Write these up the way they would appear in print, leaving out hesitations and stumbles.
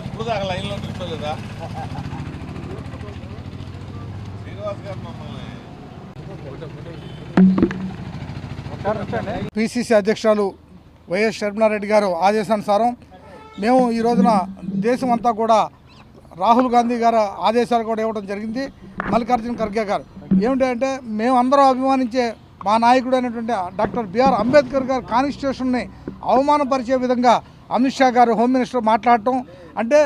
ఇప్పుడు దాకా లైన్లో కూర్చోలేదా శ్రీనివాస్ గారు మమ్మల్ని పిసిసి అధ్యక్షురాలు వైఎస్ షర్మిలారెడ్డి గారు ఆదేశానుసారం మేము ఈ రోజున దేశం అంతా కూడా రాహుల్ గాంధీ గారు ఆదేశాలు కూడా ఇవ్వడం జరిగింది. మల్లికార్జున ఖర్గే గారు ఏమిటంటే మేము అందరం అభిమానించే మా నాయకుడు అయినటువంటి డాక్టర్ బిఆర్ అంబేద్కర్ గారు కాన్స్టిట్యూషన్ని అవమానపరిచే విధంగా అమిత్ షా గారు హోమ్ మినిస్టర్ మాట్లాడటం అంటే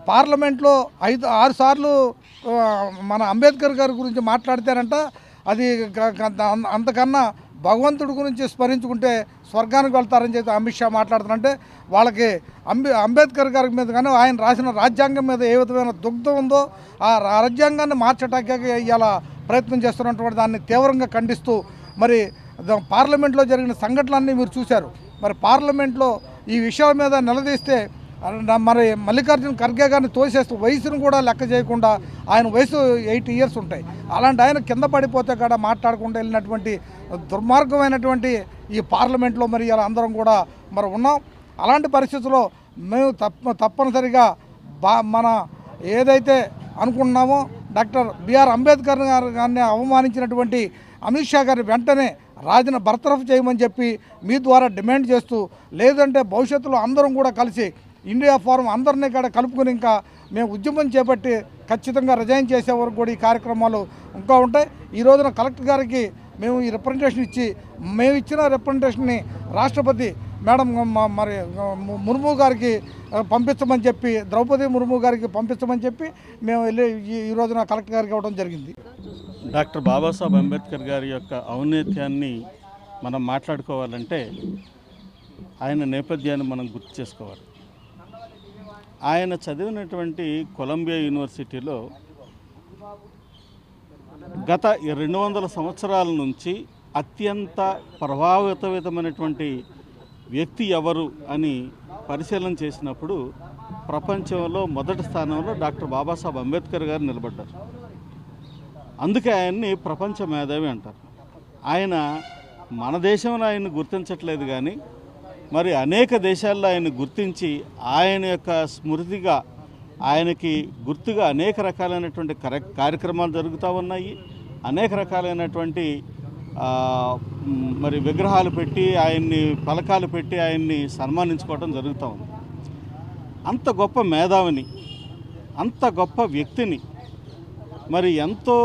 పార్లమెంట్లో 6 సార్లు మన అంబేద్కర్ గారి గురించి మాట్లాడితేనంట అది అంతకన్నా భగవంతుడి గురించి స్మరించుకుంటే స్వర్గానికి వెళ్తారని చెప్పి అమిత్ షా మాట్లాడుతున్నారంటే వాళ్ళకి అంబేద్కర్ గారి మీద కానీ ఆయన రాసిన రాజ్యాంగం మీద ఏ విధమైన దుగ్ధం ఉందో ఆ రాజ్యాంగాన్ని మార్చటానికి ఇలా ప్రయత్నం చేస్తున్నటువంటి దాన్ని తీవ్రంగా ఖండిస్తూ మరి పార్లమెంట్లో జరిగిన సంఘటనలన్నీ మీరు చూశారు. మరి పార్లమెంట్లో ఈ విషయాల మీద నిలదీస్తే మరి మల్లికార్జున ఖర్గే గారిని తోసేస్తూ వయసును కూడా లెక్క చేయకుండా ఆయన వయసు 80 ఇయర్స్ ఉంటాయి. అలాంటి ఆయన కింద పడిపోతే కూడా మాట్లాడకుండా వెళ్ళినటువంటి దుర్మార్గమైనటువంటి ఈ పార్లమెంట్లో మరి ఇలా అందరం కూడా మరి ఉన్నాం. అలాంటి పరిస్థితుల్లో మేము తప్పనిసరిగా మన ఏదైతే అనుకుంటున్నామో డాక్టర్ బిఆర్ అంబేద్కర్ గారిని అవమానించినటువంటి అమిత్ షా గారిని వెంటనే బర్తరఫ్ చేయమని చెప్పి మీ ద్వారా డిమాండ్ చేస్తూ, లేదంటే భవిష్యత్తులో అందరం కూడా కలిసి ఇండియా ఫోరం అందరినీ కూడా కలుపుకొని ఇంకా మేము ఉద్యమం చేపట్టి ఖచ్చితంగా రిజైన్ చేసే వరకు కూడా ఈ కార్యక్రమాలు ఇంకా ఉంటాయి. ఈ రోజున కలెక్టర్ గారికి మేము ఈ రిప్రజెంటేషన్ ఇచ్చి మేము ఇచ్చిన రిప్రజెంటేషన్ని రాష్ట్రపతి మేడం మరి ముర్ము గారికి పంపించమని చెప్పి ద్రౌపది ముర్ము గారికి పంపించమని చెప్పి మేము వెళ్ళి ఈ రోజున కలెక్టర్ గారికి ఇవ్వడం జరిగింది. డాక్టర్ బాబాసాహెబ్ అంబేద్కర్ గారి యొక్క ఔన్నత్యాన్ని మనం మాట్లాడుకోవాలంటే ఆయన నేపథ్యాన్ని మనం గుర్తు చేసుకోవాలి. ఆయన చదివినటువంటి కొలంబియా యూనివర్సిటీలో గత 200 సంవత్సరాల నుంచి అత్యంత ప్రభావితమైనటువంటి వ్యక్తి ఎవరు అని పరిశీలన చేసినప్పుడు ప్రపంచంలో మొదటి స్థానంలో డాక్టర్ బాబాసాహెబ్ అంబేద్కర్ గారు నిలబడ్డారు. అందుకే ఆయన్ని ప్రపంచ మేధావి అంటారు. ఆయన మన దేశంలో ఆయన్ని గుర్తించట్లేదు కానీ మరి అనేక దేశాల్లో ఆయన గుర్తించి ఆయన యొక్క స్మృతిగా ఆయనకి గుర్తుగా అనేక రకాలైనటువంటి కార్యక్రమాలు జరుగుతూ ఉన్నాయి. అనేక రకాలైనటువంటి మరి విగ్రహాలు పెట్టి ఆయన్ని పలకాలు పెట్టి ఆయన్ని సన్మానించుకోవడం జరుగుతూ ఉంది. అంత గొప్ప మేధావిని, అంత గొప్ప వ్యక్తిని, మరి ఎంతో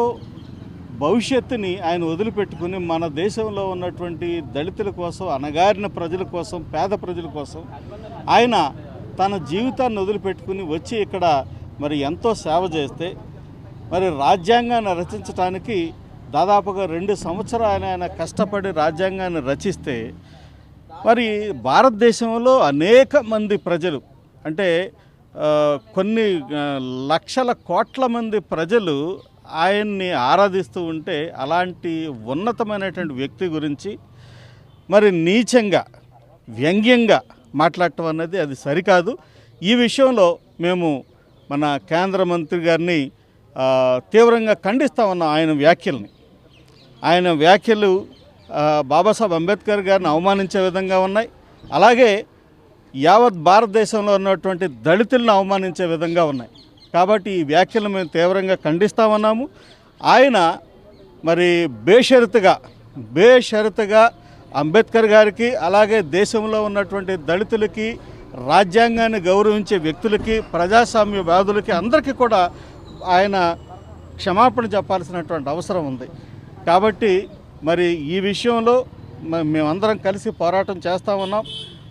భవిష్యత్తుని ఆయన వదిలిపెట్టుకుని మన దేశంలో ఉన్నటువంటి దళితుల కోసం, అణగారిన ప్రజల కోసం, పేద ప్రజల కోసం ఆయన తన జీవితాన్ని వదిలిపెట్టుకుని వచ్చి ఇక్కడ మరి ఎంతో సేవ చేస్తే మరి రాజ్యాంగాన్ని రచించడానికి దాదాపుగా 2 సంవత్సరాలు ఆయన కష్టపడి రాజ్యాంగాన్ని రచిస్తే మరి భారతదేశంలో అనేక మంది ప్రజలు అంటే కొన్ని లక్షల కోట్ల మంది ప్రజలు ఆయన్ని ఆరాధిస్తూ ఉంటే అలాంటి ఉన్నతమైనటువంటి వ్యక్తి గురించి మరి నీచంగా వ్యంగ్యంగా మాట్లాడటం అన్నది అది సరికాదు. ఈ విషయంలో మేము మన కేంద్ర మంత్రి గారిని తీవ్రంగా ఖండిస్తూ ఉన్నాం. ఆయన వ్యాఖ్యలు బాబాసాహెబ్ అంబేద్కర్ గారిని అవమానించే విధంగా ఉన్నాయి. అలాగే యావత్ భారతదేశంలో ఉన్నటువంటి దళితులను అవమానించే విధంగా ఉన్నాయి. కాబట్టి ఈ వ్యాఖ్యలు మేము తీవ్రంగా ఖండిస్తూ ఉన్నాము. ఆయన మరి బేషరతుగా అంబేద్కర్ గారికి అలాగే దేశంలో ఉన్నటువంటి దళితులకి, రాజ్యాంగాన్ని గౌరవించే వ్యక్తులకి, ప్రజాస్వామ్యవాదులకి అందరికీ కూడా ఆయన క్షమాపణ చెప్పాల్సినటువంటి అవసరం ఉంది. కాబట్టి మరి ఈ విషయంలో మేమందరం కలిసి పోరాటం చేస్తూ ఉన్నాం.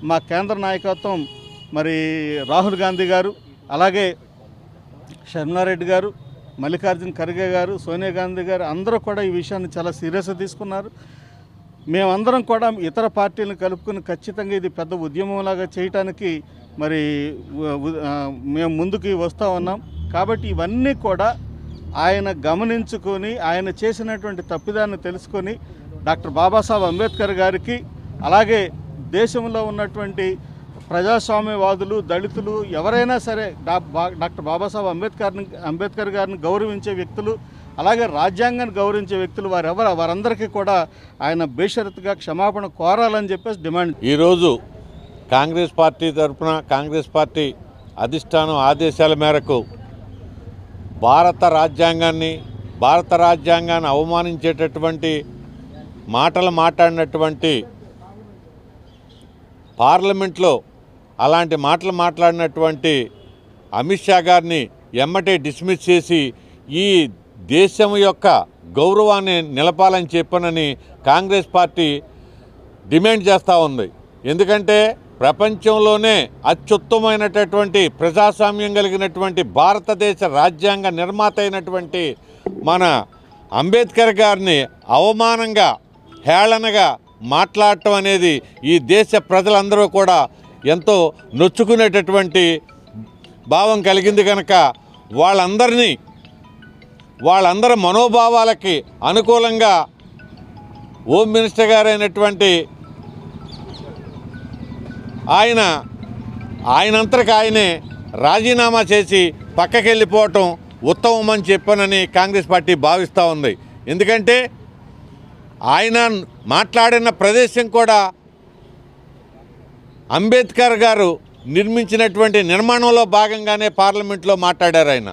మా కేంద్ర నాయకత్వం మరి రాహుల్ గాంధీ గారు, అలాగే షర్మిలారెడ్డి గారు, మల్లికార్జున ఖర్గే గారు, సోనియా గాంధీ గారు అందరూ కూడా ఈ విషయాన్ని చాలా సీరియస్గా తీసుకున్నారు. మేమందరం కూడా ఇతర పార్టీలను కలుపుకొని ఖచ్చితంగా ఇది పెద్ద ఉద్యమంలాగా చేయటానికి మరి మేము ముందుకు వస్తూ ఉన్నాం. కాబట్టి ఇవన్నీ కూడా ఆయన గమనించుకొని ఆయన చేసినటువంటి తప్పిదాన్ని తెలుసుకొని డాక్టర్ బాబాసాహెబ్ అంబేద్కర్ గారికి అలాగే దేశంలో ఉన్నటువంటి ప్రజాస్వామ్యవాదులు, దళితులు ఎవరైనా సరే డాక్టర్ బాబాసాహెబ్ అంబేద్కర్ గారిని గౌరవించే వ్యక్తులు అలాగే రాజ్యాంగాన్ని గౌరవించే వ్యక్తులు వారందరికీ కూడా ఆయన బేషరతుగా క్షమాపణ కోరాలని చెప్పేసి డిమాండ్. ఈరోజు కాంగ్రెస్ పార్టీ తరఫున కాంగ్రెస్ పార్టీ అధిష్టానం ఆదేశాల మేరకు భారత రాజ్యాంగాన్ని అవమానించేటటువంటి మాటలు మాట్లాడినటువంటి పార్లమెంట్లో అలాంటి మాటలు మాట్లాడినటువంటి అమిత్ షా గారిని ఎమ్మటే డిస్మిస్ చేసి ఈ దేశం యొక్క గౌరవాన్ని నిలపాలని చెప్పనని కాంగ్రెస్ పార్టీ డిమాండ్ చేస్తూ ఉంది. ఎందుకంటే ప్రపంచంలోనే అత్యుత్తమైనటువంటి ప్రజాస్వామ్యం కలిగినటువంటి భారతదేశ రాజ్యాంగ నిర్మాత అయినటువంటి మన అంబేద్కర్ గారిని అవమానంగా హేళనగా మాట్లాడటం అనేది ఈ దేశ ప్రజలందరూ కూడా ఎంతో నొచ్చుకునేటటువంటి భావం కలిగింది కనుక వాళ్ళందరి మనోభావాలకి అనుకూలంగా హోమ్ మినిస్టర్ గారైనటువంటి ఆయనంతరికి ఆయనే రాజీనామా చేసి పక్కకి వెళ్ళిపోవటం ఉత్తమమని చెప్పానని కాంగ్రెస్ పార్టీ భావిస్తూ ఉంది. ఎందుకంటే ఆయన మాట్లాడిన ప్రదేశం కూడా అంబేద్కర్ గారు నిర్మించినటువంటి నిర్మాణంలో భాగంగానే పార్లమెంట్లో మాట్లాడారు ఆయన.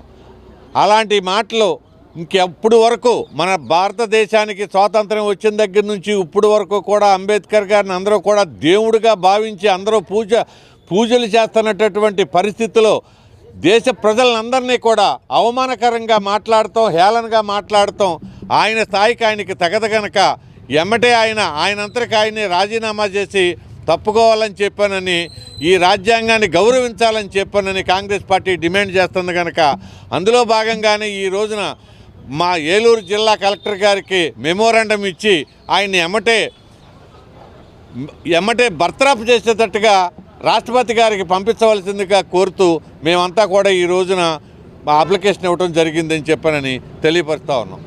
అలాంటి మాటలు ఇంకెప్పుడు వరకు మన భారతదేశానికి స్వాతంత్రం వచ్చిన దగ్గర నుంచి ఇప్పుడు వరకు కూడా అంబేద్కర్ గారిని అందరూ కూడా దేవుడిగా భావించి అందరూ పూజలు చేస్తున్నటువంటి పరిస్థితిలో దేశ ప్రజలందరినీ కూడా అవమానకరంగా మాట్లాడటం, హేళనగా మాట్లాడటం ఆయన స్థాయికి ఆయనకి తగదు గనక ఎమ్మటే ఆయనంతరికి ఆయన్ని రాజీనామా చేసి తప్పుకోవాలని చెప్పానని, ఈ రాజ్యాంగాన్ని గౌరవించాలని చెప్పానని కాంగ్రెస్ పార్టీ డిమాండ్ చేస్తుంది కనుక అందులో భాగంగానే ఈ రోజున మా ఏలూరు జిల్లా కలెక్టర్ గారికి మెమోరాండం ఇచ్చి ఆయన్ని ఎమ్మటే బర్తరఫ్ చేసేటట్టుగా రాష్ట్రపతి గారికి పంపించవలసిందిగా కోరుతూ మేమంతా కూడా ఈ రోజున అప్లికేషన్ ఇవ్వడం జరిగిందని చెప్పానని తెలియపరుస్తూ ఉన్నాం.